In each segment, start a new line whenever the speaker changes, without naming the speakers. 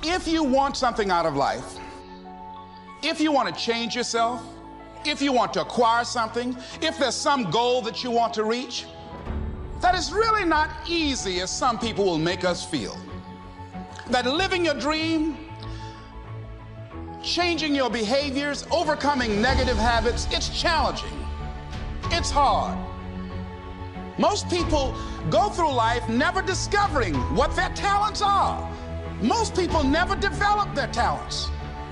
If you want something out of life, if you want to change yourself, if you want to acquire something, if there's some goal that you want to reach, that is really not easy as some people will make us feel. That living your dream, changing your behaviors, overcoming negative habits, it's challenging. It's hard. Most people go through life never discovering what their talents are. Most people never develop their talents.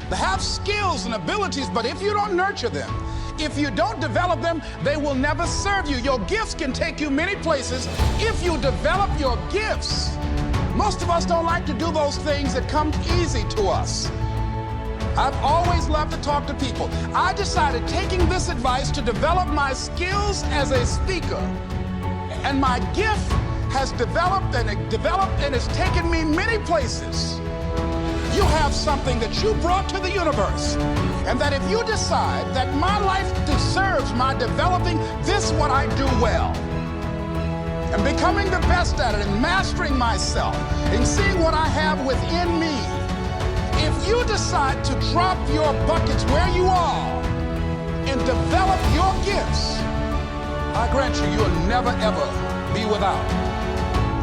They have skills and abilities, but if you don't nurture them, if you don't develop them, they will never serve you. Your gifts can take you many places if you develop your gifts. Most of us don't like to do those things that come easy to us. I've always loved to talk to people. I decided, taking this advice, to develop my skills as a speaker. And my gift has developed and it's taken me many places. You have something that you brought to the universe, and that if you decide that my life deserves my developing this, what I do well, and becoming the best at it, and mastering myself, and seeing what I have within me, if you decide to drop your buckets where you are and develop your gifts, I grant you, you'll never ever be without.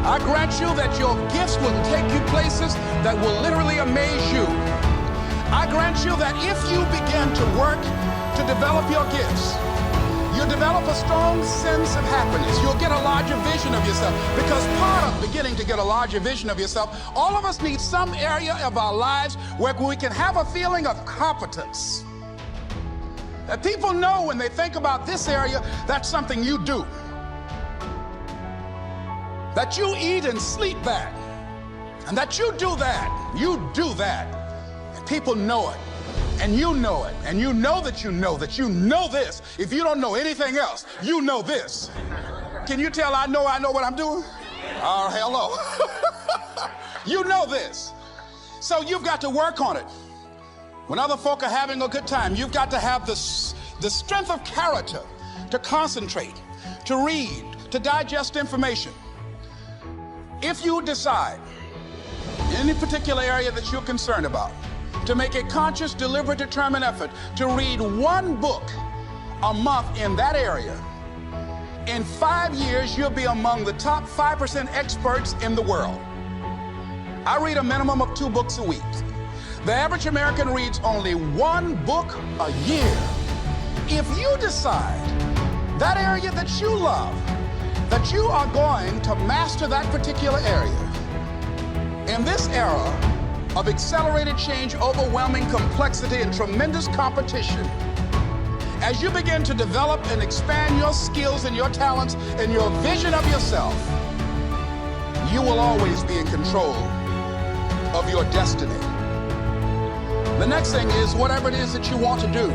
I grant you that your gifts will take you places that will literally amaze you. I grant you that if you begin to work to develop your gifts, you'll develop a strong sense of happiness. You'll get a larger vision of yourself, because part of beginning to get a larger vision of yourself, all of us need some area of our lives where we can have a feeling of competence. That people know when they think about this area, that's something you do. That you eat and sleep that, and that you do that, and people know it, and you know it, and you know that you know this. If you don't know anything else, you know this. Can you tell I know what I'm doing? Oh, hello. You know this. So you've got to work on it. When other folk are having a good time, you've got to have the strength of character to concentrate, to read, to digest information. If you decide in any particular area that you're concerned about to make a conscious, deliberate, determined effort to read one book a month in that area, in 5 years, you'll be among the top 5% experts in the world. I read a minimum of 2 books a week. The average American reads only 1 book a year. If you decide that area that you love, that you are going to master that particular area, in this era of accelerated change, overwhelming complexity, and tremendous competition, as you begin to develop and expand your skills and your talents and your vision of yourself, you will always be in control of your destiny. The next thing is, whatever it is that you want to do,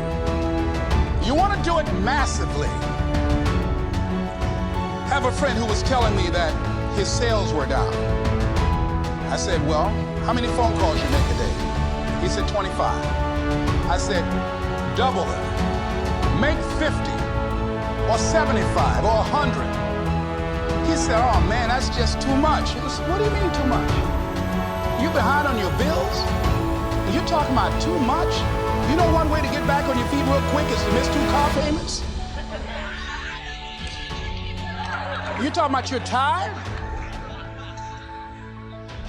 you want to do it massively. I have a friend who was telling me that his sales were down. I said, well, how many phone calls you make a day? He said, 25. I said, double them. Make 50 or 75 or 100. He said, oh man, that's just too much. I said, what do you mean too much? You behind on your bills? You talking about too much? You know one way to get back on your feet real quick is to miss 2 car payments? You talking about you're tired?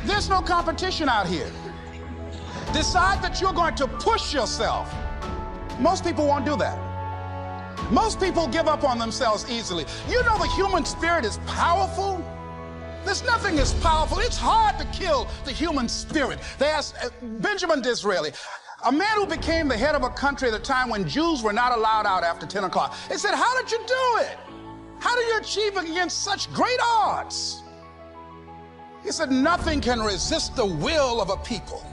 There's no competition out here. Decide that you're going to push yourself. Most people won't do that. Most people give up on themselves easily. You know the human spirit is powerful. There's nothing as powerful. It's hard to kill the human spirit. They asked Benjamin Disraeli, a man who became the head of a country at a time when Jews were not allowed out after 10 o'clock. They said, how did you do it? How do you achieve it against such great odds? He said, nothing can resist the will of a people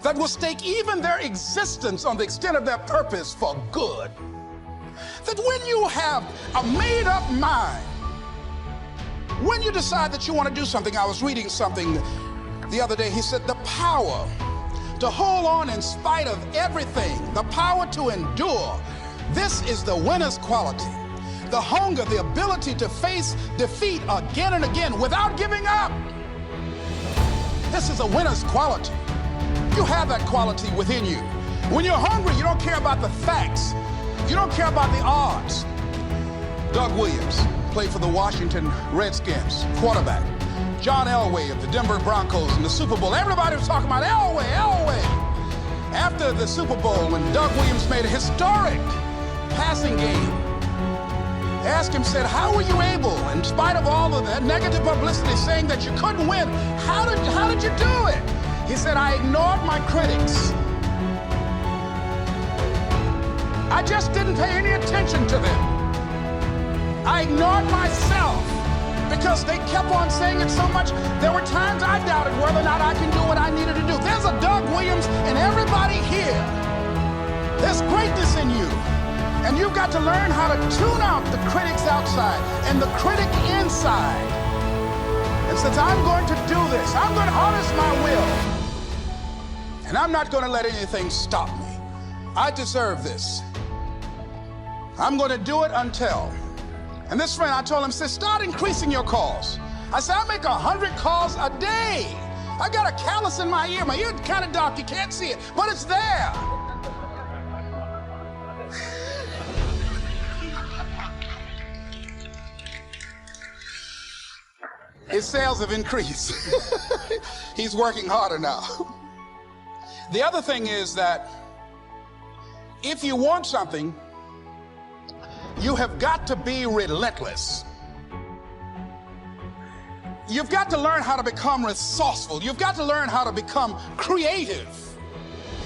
that will stake even their existence on the extent of their purpose for good. That when you have a made-up mind, when you decide that you want to do something, I was reading something the other day, he said, the power to hold on in spite of everything, the power to endure, this is the winner's quality. The hunger, the ability to face defeat again and again without giving up. This is a winner's quality. You have that quality within you. When you're hungry, you don't care about the facts. You don't care about the odds. Doug Williams played for the Washington Redskins, quarterback. John Elway of the Denver Broncos in the Super Bowl. Everybody was talking about Elway. After the Super Bowl, when Doug Williams made a historic passing game, asked him, said, how were you able, in spite of all of that negative publicity saying that you couldn't win, how did you do it? He said, I ignored my critics. I just didn't pay any attention to them. I ignored myself because they kept on saying it so much. There were times I doubted whether or not I can do what I needed to do. There's a Doug Williams in everybody here. There's greatness in you. And you've got to learn how to tune out the critics outside and the critic inside. And since I'm going to do this, I'm going to harness my will. And I'm not going to let anything stop me. I deserve this. I'm going to do it until. And this friend, I told him, said, start increasing your calls. I said, I make 100 calls a day. I got a callus in my ear. My ear kind of dark, you can't see it, but it's there. His sales have increased. He's working harder now. The other thing is that if you want something, you have got to be relentless. You've got to learn how to become resourceful. You've got to learn how to become creative.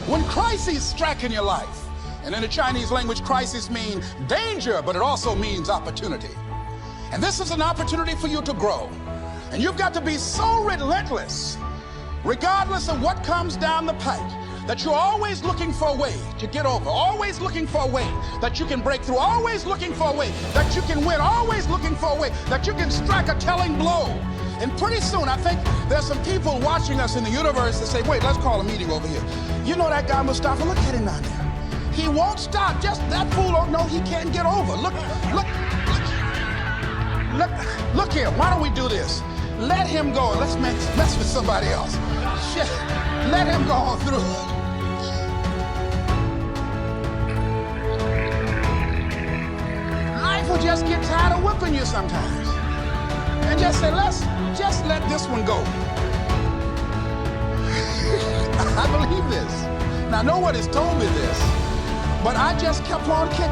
When crises strike in your life, and in the Chinese language, crisis means danger, but it also means opportunity. And this is an opportunity for you to grow. And you've got to be so relentless, regardless of what comes down the pike, that you're always looking for a way to get over, always looking for a way that you can break through, always looking for a way that you can win, always looking for a way that you can strike a telling blow. And pretty soon, I think there's some people watching us in the universe that say, wait, let's call a meeting over here. You know that guy Mustafa? Look at him down there. He won't stop. Just that fool don't know he can't get over. Look here. Why don't we do this? Let him go. Let's mess with somebody else. Shit. Let him go on through. Life will just get tired of whipping you sometimes. And just say, let's just let this one go. I believe this. Now, nobody's told me this, but I just kept on kicking.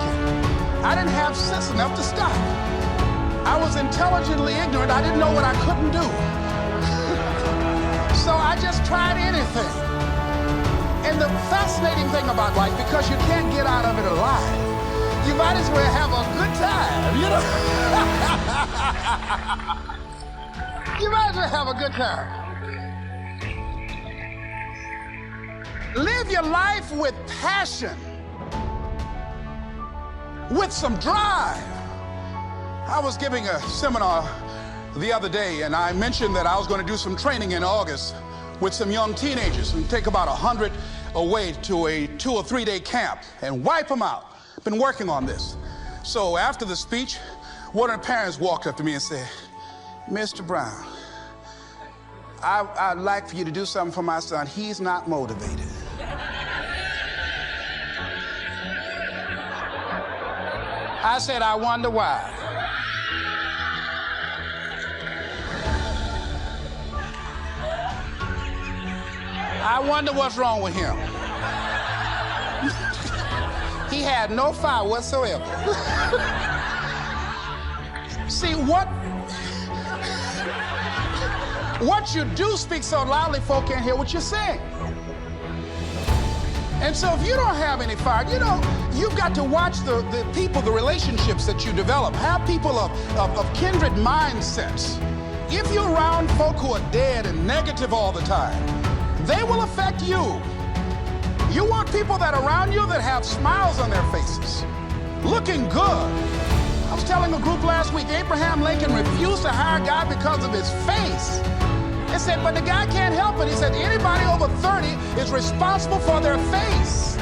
I didn't have sense enough to stop. I was intelligently ignorant. I didn't know what I couldn't do. So I just tried anything. And the fascinating thing about life, because you can't get out of it alive, you might as well have a good time, you know? You might as well have a good time. Live your life with passion, with some drive. I was giving a seminar the other day, and I mentioned that I was going to do some training in August with some young teenagers and take about 100 away to a 2 or 3 day camp and wipe them out. Been working on this. So after the speech, one of the parents walked up to me and said, Mr. Brown, I'd like for you to do something for my son. He's not motivated. I said, I wonder why. I wonder what's wrong with him. He had no fire whatsoever. See, what you do speaks so loudly, folk can't hear what you're saying. And so if you don't have any fire, you know, you've got to watch the people, the relationships that you develop. Have people of kindred mindsets. If you're around folk who are dead and negative all the time, they will affect you. You want people that are around you that have smiles on their faces, looking good. I was telling a group last week, Abraham Lincoln refused to hire a guy because of his face. They said, but the guy can't help it. He said, anybody over 30 is responsible for their face.